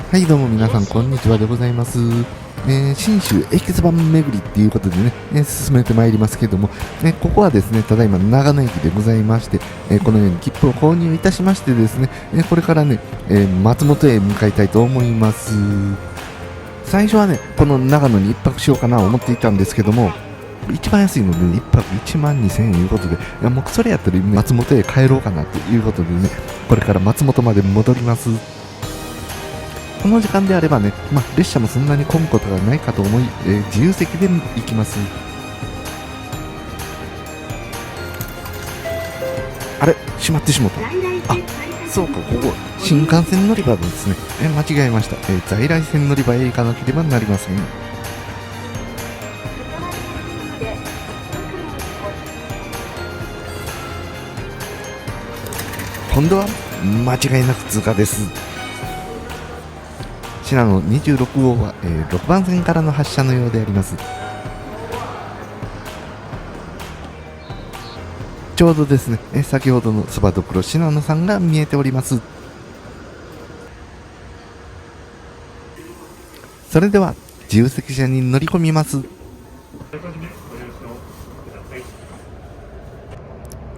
はい、どうも皆さんこんにちはでございます。信州駅そば巡りっていうことでね、進めてまいりますけども、ここはですね、ただいま長野駅でございまして、このように切符を購入いたしましてですね、これからね、松本へ向かいたいと思います。最初はね、この長野に一泊しようかなと思っていたんですけども、一番安いので、ね、一泊1万2000円ということで、もうそれやったら、ね、松本へ帰ろうかなということでね、これから松本まで戻ります。この時間であればね、列車もそんなに混むことがないかと思い、自由席で行きます。あれ閉まってしまった。あ、そうか、ここ新幹線乗り場ですね。間違えました。在来線乗り場へ行かなければなりません。今度は間違いなく通過です。信濃26号は、6番線からの発車のようであります。ちょうどですね、先ほどのそばどころ信濃さんが見えております。それでは自由席車に乗り込みます。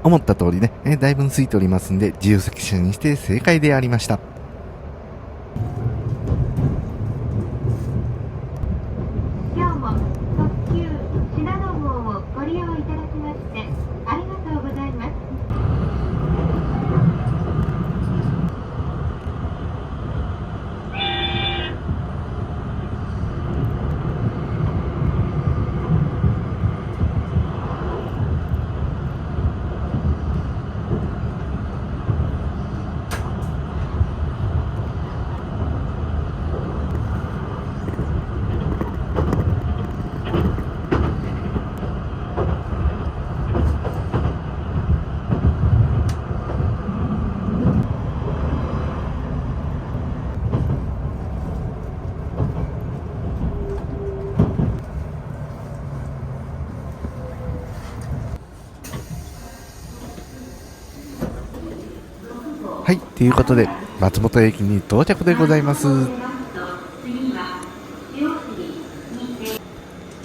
思った通りね、だいぶ空いておりますんで、自由席車にして正解でありました。今日も特急信濃号をご利用いただきましてありがとうございます。はい、ということで松本駅に到着でございます。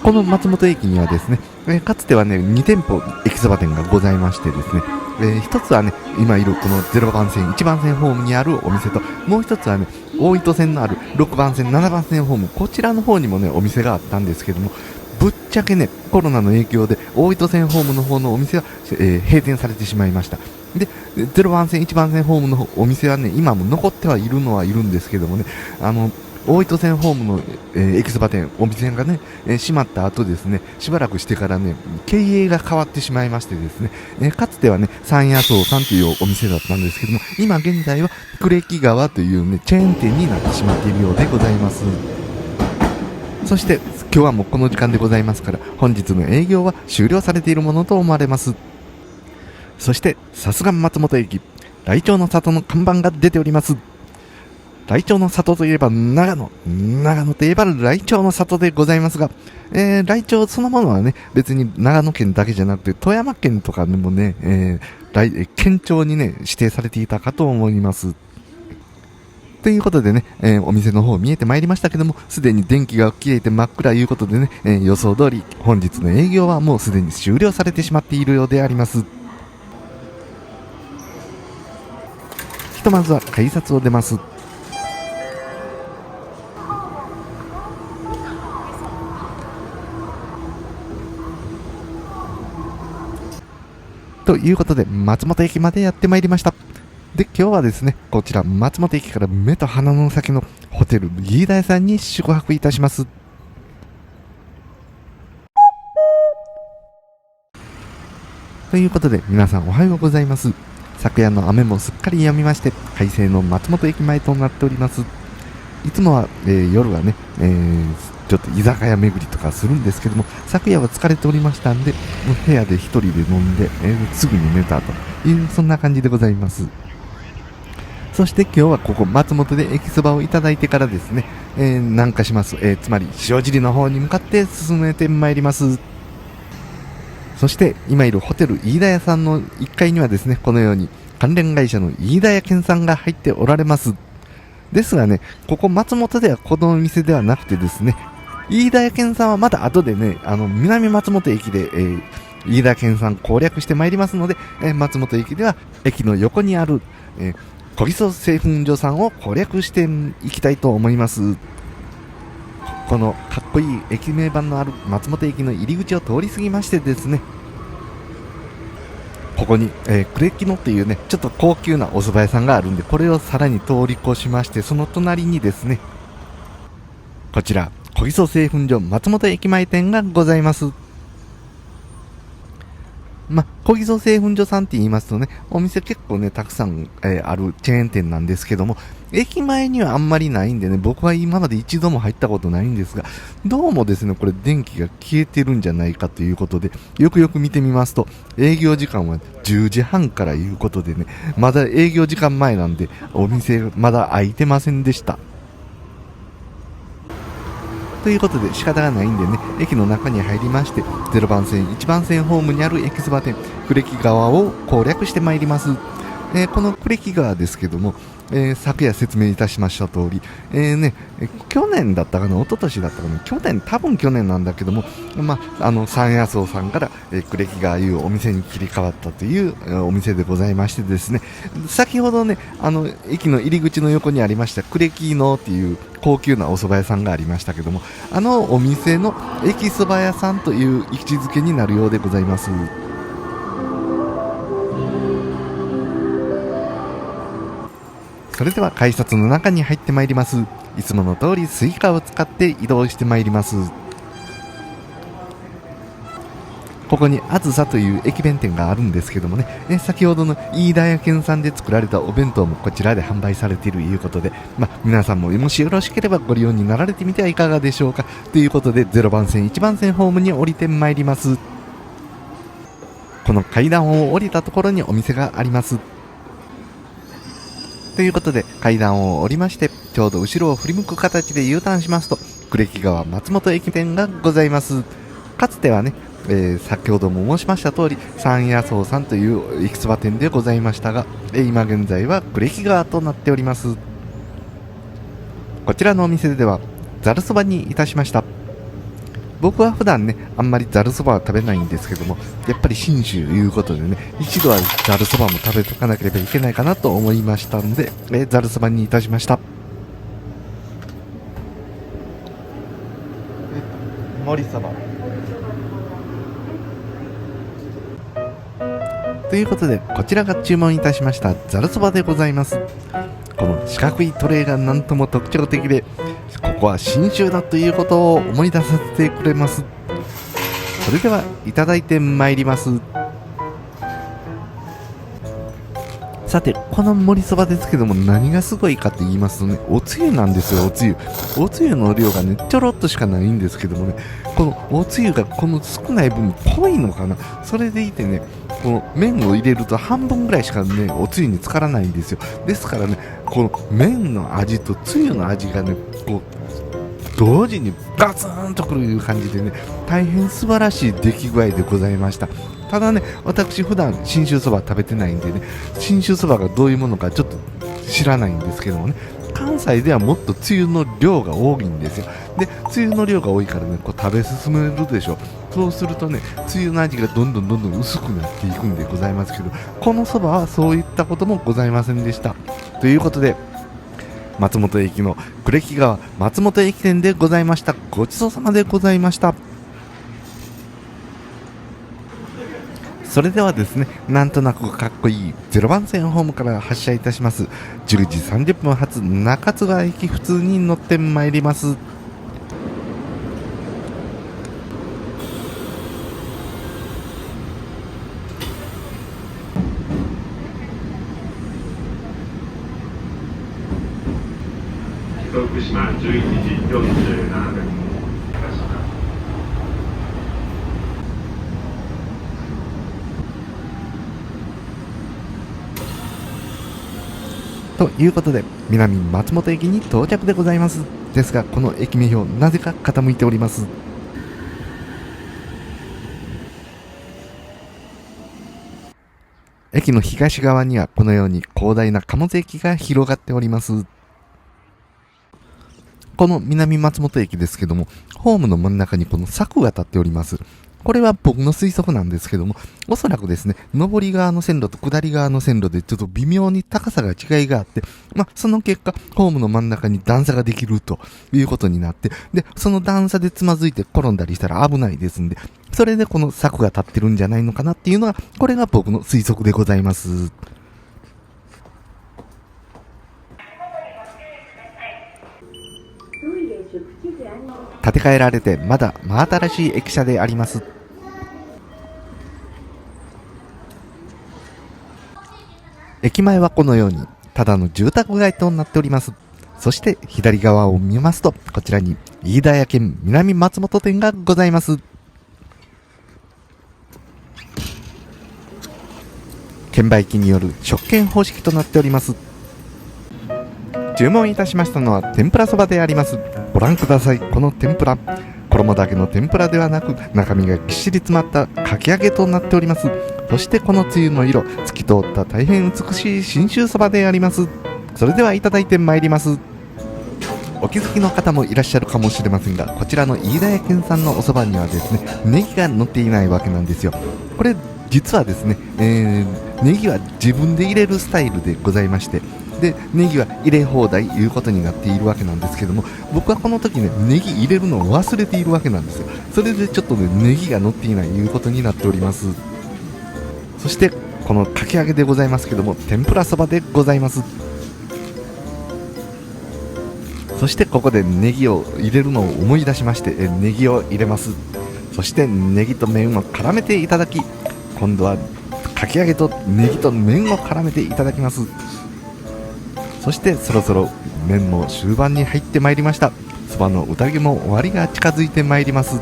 この松本駅にはですね、かつてはね2店舗駅そば店がございましてですね、一つはね今いるこの0番線1番線ホームにあるお店と、もう一つはね大糸線のある6番線7番線ホーム、こちらの方にもねお店があったんですけども、ぶっちゃけねコロナの影響で大糸線ホームの方のお店は、閉店されてしまいました。で0番線1番線ホームのお店はね今も残ってはいるのはいるんですけどもね、大糸線ホームの、駅そば店お店がね、閉まった後ですね、しばらくしてからね経営が変わってしまいましてですね、かつてはね山野草さんというお店だったんですけども、今現在は呉木川というねチェーン店になってしまっているようでございます。そして今日はもうこの時間でございますから、本日の営業は終了されているものと思われます。そしてさすが松本駅、ライチョウの里の看板が出ております。ライチョウの里といえば長野といえばライチョウの里でございますが、ライチョウそのものはね別に長野県だけじゃなくて富山県とかでもね、県庁にね指定されていたかと思います。ということでね、お店の方見えてまいりましたけども、すでに電気が消えて真っ暗いうことでね、予想通り本日の営業はもうすでに終了されてしまっているようであります。ひとまずは改札を出ます。ということで松本駅までやってまいりました。で今日はですねこちら松本駅から目と鼻の先のホテル飯田屋さんに宿泊いたします。ということで皆さんおはようございます。昨夜の雨もすっかり止みまして快晴の松本駅前となっております。いつもは、夜はね、ちょっと居酒屋巡りとかするんですけども、昨夜は疲れておりましたんで、もう部屋で一人で飲んで、すぐに寝たというそんな感じでございます。そして今日はここ松本で駅そばをいただいてからですね、南下します、つまり塩尻の方に向かって進めてまいります。そして今いるホテル飯田屋さんの1階にはですねこのように関連会社の飯田屋健さんが入っておられます。ですがね、ここ松本ではこのお店ではなくてですね、飯田屋健さんはまた後でね、南松本駅で、飯田健さん攻略してまいりますので、松本駅では駅の横にある、小木曽製粉所さんを攻略していきたいと思います。このかっこいい駅名板のある松本駅の入り口を通り過ぎましてですね、ここに、クレキノっていうね、ちょっと高級なお蕎麦屋さんがあるんで、これをさらに通り越しまして、その隣にですね、こちら小木曽製粉所松本駅前店がございます。小木曽製粉所さんって言いますとね、お店結構ね、たくさん、あるチェーン店なんですけども、駅前にはあんまりないんでね、僕は今まで一度も入ったことないんですが、どうもですね、これ電気が消えてるんじゃないかということで、よくよく見てみますと、営業時間は10時半からいうことでね、まだ営業時間前なんで、お店まだ開いてませんでした。ということで仕方がないんでね、駅の中に入りまして、0番線、1番線ホームにある駅そば店、呉木川を攻略してまいります。この呉木川ですけども、昨夜説明いたしました通り、去年だったかな、一昨年だったかな、多分去年なんだけども、山野草さんから、呉木川いうお店に切り替わったというお店でございましてですね、先ほどね、駅の入り口の横にありました呉木のっていう高級なお蕎麦屋さんがありましたけども、お店の駅蕎麦屋さんという位置づけになるようでございます。それでは改札の中に入ってまいります。いつもの通りスイカを使って移動してまいります。ここにあずさという駅弁店があるんですけどもね、先ほどの飯田屋健さんで作られたお弁当もこちらで販売されているということで、皆さんももしよろしければご利用になられてみてはいかがでしょうかということで、0番線1番線ホームに降りてまいります。この階段を降りたところにお店があります。ということで階段を降りまして、ちょうど後ろを振り向く形で U ターンしますと、呉木川松本駅店がございます。かつてはね、先ほども申しました通り、山野草さんという駅そば店でございましたが、今現在は呉木川となっております。こちらのお店ではざるそばにいたしました。僕は普段ね、あんまりざるそばは食べないんですけども、やっぱり信州いうことでね、一度はざるそばも食べとかなければいけないかなと思いましたんで、ざるそばにいたしました。盛りそばということで、こちらが注文いたしましたざるそばでございます。この四角いトレイがなんとも特徴的で、ここは信州だということを思い出させてくれます。それではいただいてまいります。さて、この盛りそばですけども、何がすごいかと言いますとね、おつゆなんですよ。おつゆの量がね、ちょろっとしかないんですけどもね、このおつゆがこの少ない分濃いのかな、それでいてね、この麺を入れると半分ぐらいしかね、おつゆに浸からないんですよ。ですからね、この麺の味とつゆの味がね、こう同時にガツンとくるいう感じでね、大変素晴らしい出来具合でございました。ただね、私普段信州そば食べてないんでね、信州そばがどういうものかちょっと知らないんですけどもね、関西ではもっとつゆの量が多いんですよ。で、つゆの量が多いからね、こう食べ進めるでしょ。そうするとね、つゆの味がどんどん薄くなっていくんでございますけど、このそばはそういったこともございませんでした。ということで、松本駅の呉木川松本駅店でございました。ごちそうさまでございました。それではですね、なんとなくかっこいい0番線ホームから発車いたします。10時30分発中津川駅普通に乗ってまいります。福島11時47分。ということで、南松本駅に到着でございます。ですが、この駅名表、なぜか傾いております。駅の東側にはこのように広大な貨物駅が広がっております。この南松本駅ですけども、ホームの真ん中にこの柵が立っております。これは僕の推測なんですけども、おそらくですね、上り側の線路と下り側の線路でちょっと微妙に高さが違いがあって、その結果、ホームの真ん中に段差ができるということになって、で、その段差でつまずいて転んだりしたら危ないですんで、それでこの柵が立ってるんじゃないのかなっていうのが、これが僕の推測でございます。建て替えられてまだ真新しい駅舎であります。駅前はこのようにただの住宅街となっております。そして左側を見ますと、こちらに飯田屋県南松本店がございます。券売機による食券方式となっております。注文いたしましたのは天ぷらそばであります。ご覧ください。この天ぷら、衣だけの天ぷらではなく、中身がぎっしり詰まったかき揚げとなっております。そしてこのつゆの色、透き通った大変美しい信州そばであります。それではいただいてまいります。お気づきの方もいらっしゃるかもしれませんが、こちらの飯田屋県産のおそばにはですね、ネギが乗っていないわけなんですよ。これ実はですね、ネギは自分で入れるスタイルでございまして、でネギは入れ放題いうことになっているわけなんですけども、僕はこの時ね、ネギ入れるのを忘れているわけなんですよ。それでちょっとね、ネギが乗っていないいうことになっております。そしてこのかき揚げでございますけども、天ぷらそばでございます。そしてここでネギを入れるのを思い出しまして、ネギを入れます。そしてネギと麺を絡めていただき、今度はかき揚げとネギと麺を絡めていただきます。そしてそろそろ麺も終盤に入ってまいりました。そばの宴も終わりが近づいてまいります。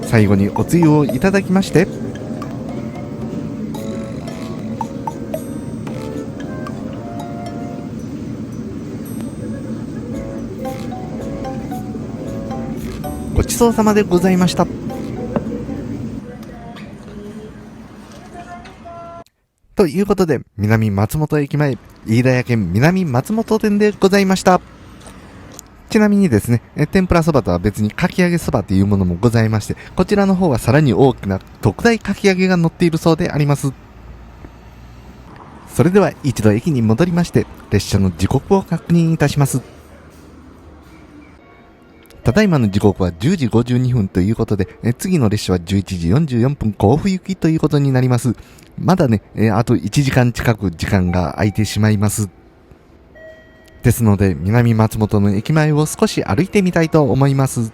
最後におつゆをいただきまして、ごちそうさまでございました。ということで、南松本駅前、飯田屋県南松本店でございました。ちなみにですね、天ぷらそばとは別にかき揚げそばというものもございまして、こちらの方はさらに大きな特大かき揚げが乗っているそうであります。それでは一度駅に戻りまして、列車の時刻を確認いたします。ただいまの時刻は10時52分ということで、次の列車は11時44分甲府行きということになります。まだね、あと1時間近く時間が空いてしまいます。ですので、南松本の駅前を少し歩いてみたいと思います。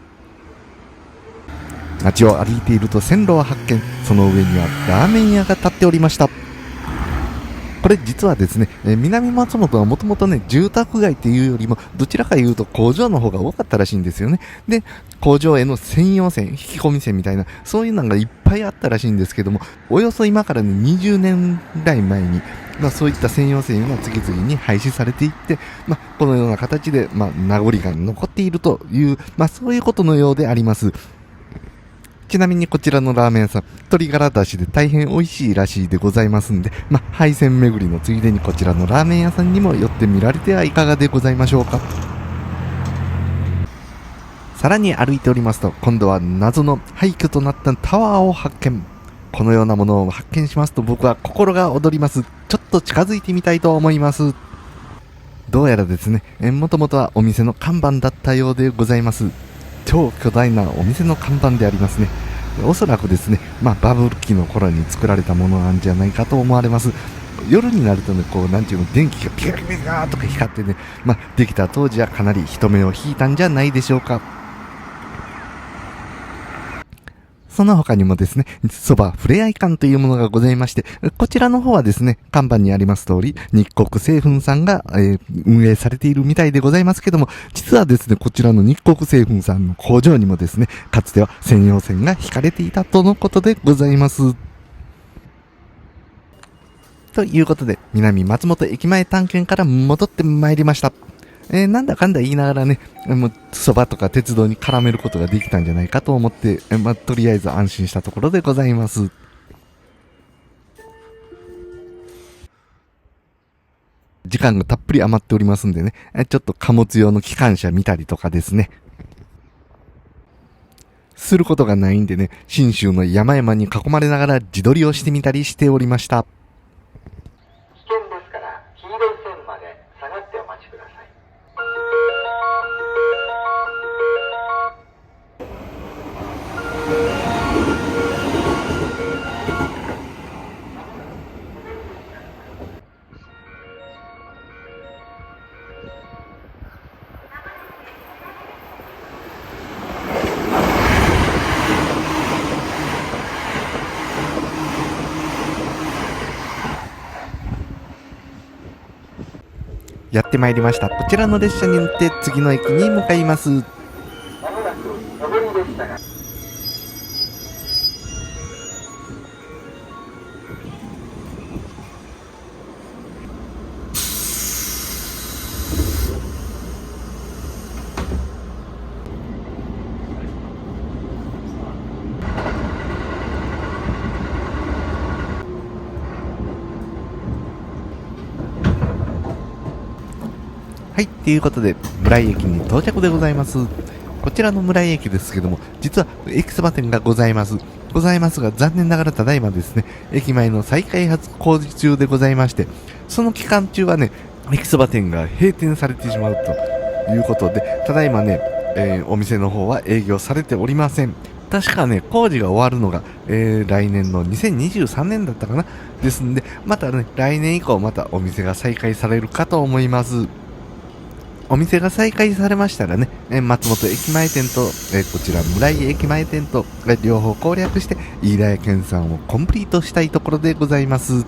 街を歩いていると線路を発見。その上にはラーメン屋が立っておりました。これ実はですね、南松本はもともとね、住宅街っていうよりもどちらかいうと工場の方が多かったらしいんですよね。で、工場への専用線、引き込み線みたいな、そういうのがいっぱいあったらしいんですけども、およそ今からね、20年ぐらい前に、そういった専用線が次々に廃止されていって、このような形で、名残が残っているという、そういうことのようであります。ちなみにこちらのラーメン屋さん、鶏ガラだしで大変美味しいらしいでございますんで、廃線巡りのついでにこちらのラーメン屋さんにも寄ってみられてはいかがでございましょうか。さらに歩いておりますと、今度は謎の廃墟となったタワーを発見。このようなものを発見しますと僕は心が躍ります。ちょっと近づいてみたいと思います。どうやらですね、もともとはお店の看板だったようでございます。超巨大なお店の看板でありますね。おそらくですね、バブル期の頃に作られたものなんじゃないかと思われます。夜になるとね、なんていうの、電気がピカピカピカーとか光ってね、できた当時はかなり人目を引いたんじゃないでしょうか。その他にもですね、そばふれあい館というものがございまして、こちらの方はですね、看板にあります通り、日国製粉さんが、運営されているみたいでございますけども、実はですね、こちらの日国製粉さんの工場にもですね、かつては専用線が引かれていたとのことでございます。ということで、南松本駅前探検から戻ってまいりました。なんだかんだ言いながらね、もうそばとか鉄道に絡めることができたんじゃないかと思って、とりあえず安心したところでございます。時間がたっぷり余っておりますんでね、ちょっと貨物用の機関車見たりとかですね、することがないんでね、信州の山々に囲まれながら自撮りをしてみたりしておりました。危険ですから黄色い線まで下がってお待ちください。やってまいりました。こちらの列車に乗って次の駅に向かいます。まもなく上り列車がはい、ということで村井駅に到着でございます。こちらの村井駅ですけども、実は駅そば店がございますが、残念ながらただいまですね、駅前の再開発工事中でございまして、その期間中はね、駅そば店が閉店されてしまうということで、ただいまね、お店の方は営業されておりません。確かね、工事が終わるのが、来年の2023年だったかな。ですんで、またね、来年以降またお店が再開されるかと思います。お店が再開されましたらね、松本駅前店と、こちら村井駅前店と、両方攻略して飯田屋県産をコンプリートしたいところでございます。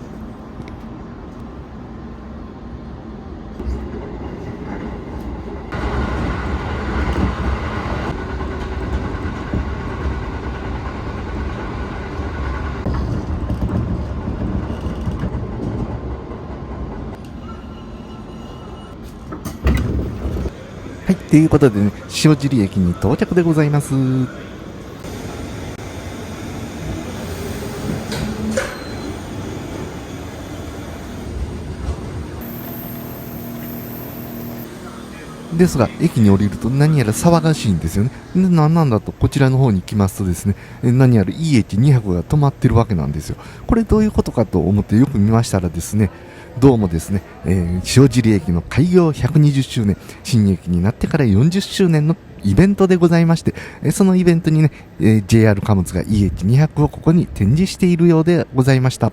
はい、ということでね、塩尻駅に到着でございます。ですが、駅に降りると何やら騒がしいんですよね。で、なんだと、こちらの方に来ますとですね、何やら EH200 が止まってるわけなんですよ。これどういうことかと思ってよく見ましたらですね、どうもですね、塩尻駅の開業120周年、新駅になってから40周年のイベントでございまして、そのイベントにね、JR 貨物が EH200 をここに展示しているようでございました。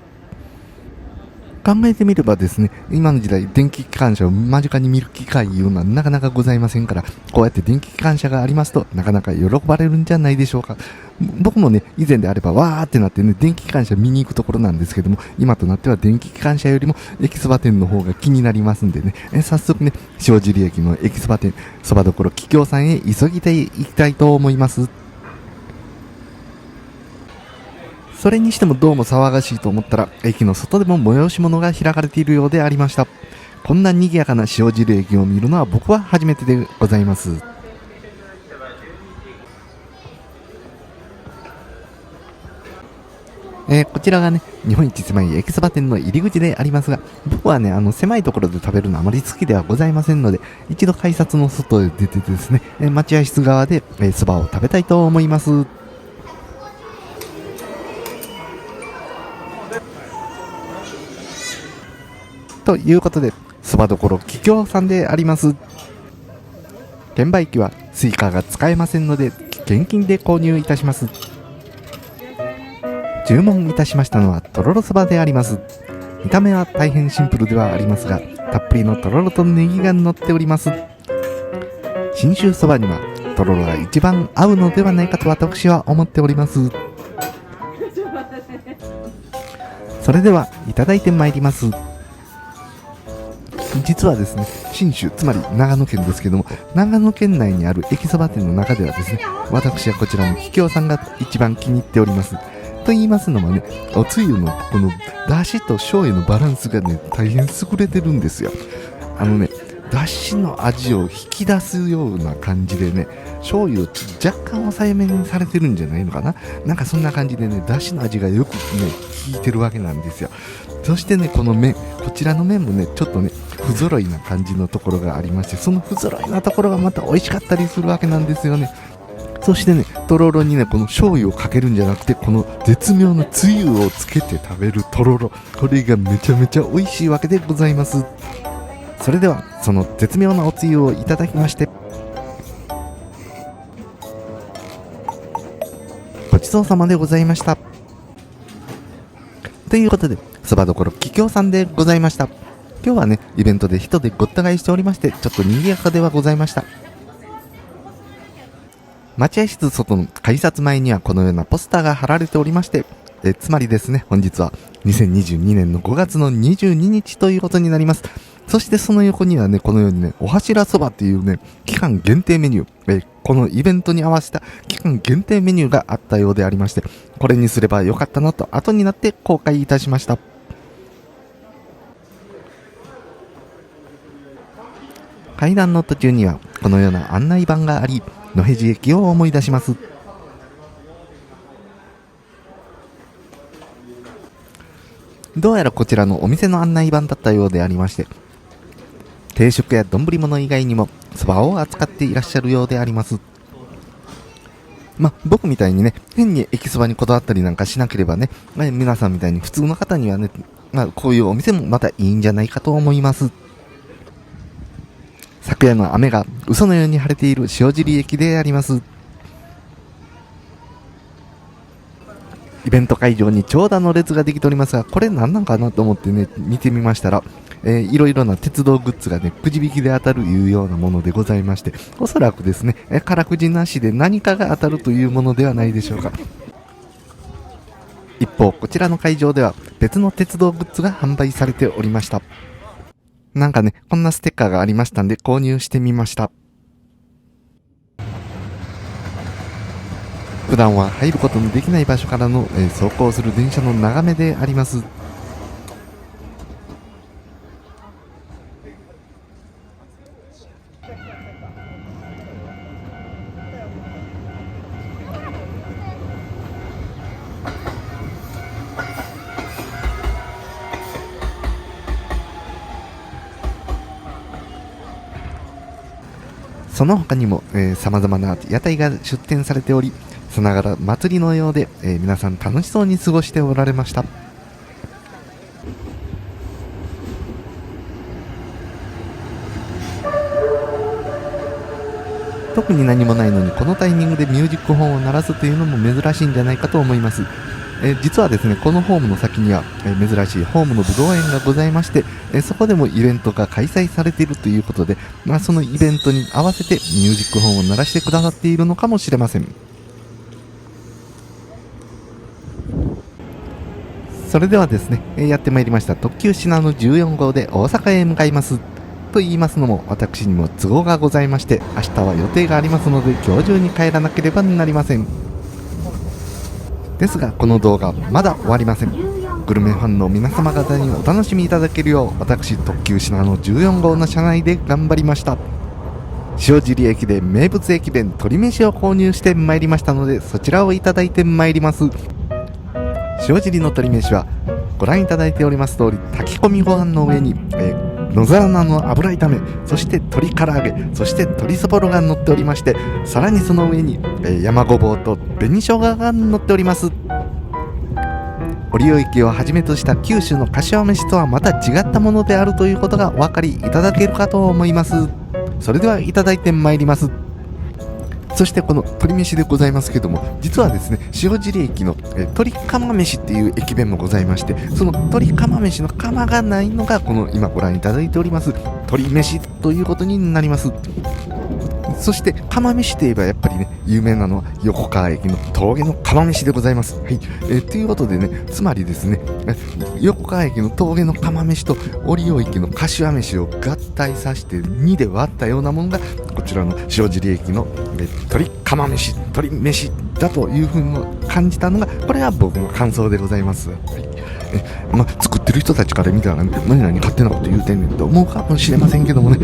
考えてみればですね、今の時代電気機関車を間近に見る機会いうのはなかなかございませんから、こうやって電気機関車がありますとなかなか喜ばれるんじゃないでしょうか。僕もね、以前であればわーってなってね、電気機関車見に行くところなんですけども、今となっては電気機関車よりも駅そば店の方が気になりますんでね、早速ね、塩尻駅の駅そば店、そばどころ桔梗さんへ急ぎていきたいと思います。それにしてもどうも騒がしいと思ったら、駅の外でも催し物が開かれているようでありました。こんな賑やかな塩尻駅を見るのは僕は初めてでございます。こちらがね、日本一狭い駅そば店の入り口でありますが、僕はね、狭いところで食べるのあまり好きではございませんので、一度改札の外へ出てですね、待合室側でそばを食べたいと思います。ということで、そばどころ桔梗さんであります。券売機はスイカが使えませんので、現金で購入いたします。注文いたしましたのはとろろそばであります。見た目は大変シンプルではありますが、たっぷりのとろろとネギが乗っております。信州そばにはとろろが一番合うのではないかと私は思っております。それではいただいてまいります。実はですね、信州、つまり長野県ですけども、長野県内にある駅そば店の中ではですね、私はこちらの桔梗さんが一番気に入っております。と言いますのもね、おつゆのこのだしと醤油のバランスがね、大変優れてるんですよ。だしの味を引き出すような感じでね、醤油を若干抑えめにされてるんじゃないのかな。なんかそんな感じでね、だしの味がよくね、効いてるわけなんですよ。そしてね、この麺、こちらの麺もね、ちょっとね、不揃いな感じのところがありまして、その不揃いなところがまた美味しかったりするわけなんですよね。そしてね、とろろにね、この醤油をかけるんじゃなくて、この絶妙なつゆをつけて食べるとろろ、これがめちゃめちゃ美味しいわけでございます。それではその絶妙なおつゆをいただきまして、ごちそうさまでございました。ということで、そばどころ桔梗さんでございました。今日はね、イベントで人でごった返しておりまして、ちょっと賑やかではございました。待合室外の改札前にはこのようなポスターが貼られておりまして、つまりですね、本日は2022年の5月の22日ということになります。そしてその横にはね、このようにね、お柱そばっていうね、期間限定メニュー、このイベントに合わせた期間限定メニューがあったようでありまして、これにすればよかったなと後になって後悔いたしました。階段の途中にはこのような案内板があり、野辺地駅を思い出します。どうやらこちらのお店の案内板だったようでありまして、定食や丼物以外にもそばを扱っていらっしゃるようであります。僕みたいにね、変に駅そばにこだわったりなんかしなければね、皆さんみたいに普通の方にはね、こういうお店もまたいいんじゃないかと思います。昨夜の雨が嘘のように晴れている塩尻駅であります。イベント会場に長蛇の列ができておりますが、これ何なんかなと思ってね、見てみましたら、いろいろな鉄道グッズがね、くじ引きで当たるいうようなものでございまして、おそらくですね、空くじなしで何かが当たるというものではないでしょうか。一方、こちらの会場では別の鉄道グッズが販売されておりました。なんかね、こんなステッカーがありましたんで購入してみました。普段は入ることのできない場所からの、走行する電車の眺めであります。その他にも、様々な屋台が出店されており、さながら祭りのようで、皆さん楽しそうに過ごしておられました。特に何もないのにこのタイミングでミュージックホーンを鳴らすというのも珍しいんじゃないかと思います。実はですね、このホームの先には、珍しいホームの武道園がございまして、そこでもイベントが開催されているということで、そのイベントに合わせてミュージックホーンを鳴らしてくださっているのかもしれません。それではですね、やってまいりました特急しなの14号で大阪へ向かいます。と言いますのも、私にも都合がございまして、明日は予定がありますので今日中に帰らなければなりません。ですがこの動画まだ終わりません。グルメファンの皆様方にお楽しみいただけるよう、私特急しなの14号の車内で頑張りました。塩尻駅で名物駅弁鶏飯を購入してまいりましたので、そちらをいただいてまいります。塩尻の鶏飯はご覧いただいております通り、炊き込みご飯の上に、野沢菜の油炒め、そして鶏唐揚げ、そして鶏そぼろが乗っておりまして、さらにその上に、山ごぼうと紅生姜が乗っております。折尾駅をはじめとした九州の柏飯とはまた違ったものであるということがお分かりいただけるかと思います。それではいただいてまいります。そしてこの鶏飯でございますけども、実はですね、塩尻駅の、鶏釜飯っていう駅弁もございまして、その鶏釜飯の釜がないのがこの今ご覧いただいております鶏飯ということになります。そして釜飯といえばやっぱりね、有名なのは横川駅の峠の釜飯でございます。はい、ということでね、つまりですね、横川駅の峠の釜飯と折尾駅の柏飯を合体させて2で割ったようなものがこちらの塩尻駅の鶏釜飯鶏飯だというふうに感じたのが、これが僕の感想でございます。はい。作ってる人たちから見たら、ね、何々勝手なこと言うてんねんと思うかもしれませんけどもね、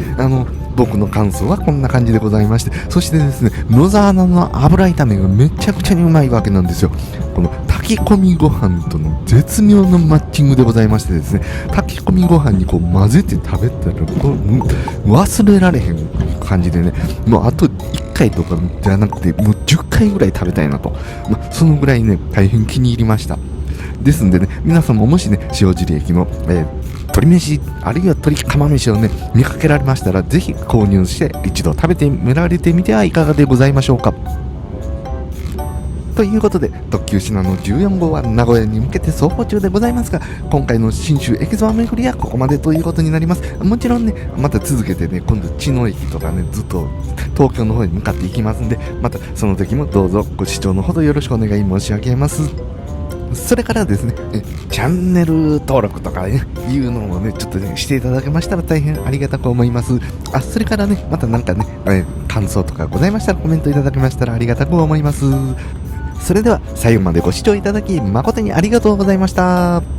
僕の感想はこんな感じでございまして、そしてですね、野沢菜の油炒めがめちゃくちゃにうまいわけなんですよ。この炊き込みご飯との絶妙なマッチングでございましてですね、炊き込みご飯にこう混ぜて食べたら忘れられへん感じでね、もうあと1回とかじゃなくてもう10回ぐらい食べたいなと、そのぐらいね大変気に入りました。ですんでね、皆さんももしね塩尻駅の、鶏飯あるいは鶏釜飯をね見かけられましたら、ぜひ購入して一度食べてみられてみてはいかがでございましょうか。ということで、特急しなの14号は名古屋に向けて走行中でございますが、今回の信州エキスバ巡りはここまでということになります。もちろんね、また続けてね、今度茅野駅とかね、ずっと東京の方に向かっていきますんで、またその時もどうぞご視聴のほどよろしくお願い申し上げます。それからですね、チャンネル登録とかね、いうのをね、ちょっとね、していただけましたら大変ありがたく思います。それからね、またなんかね、感想とかございましたらコメントいただけましたらありがたく思います。それでは最後までご視聴いただき誠にありがとうございました。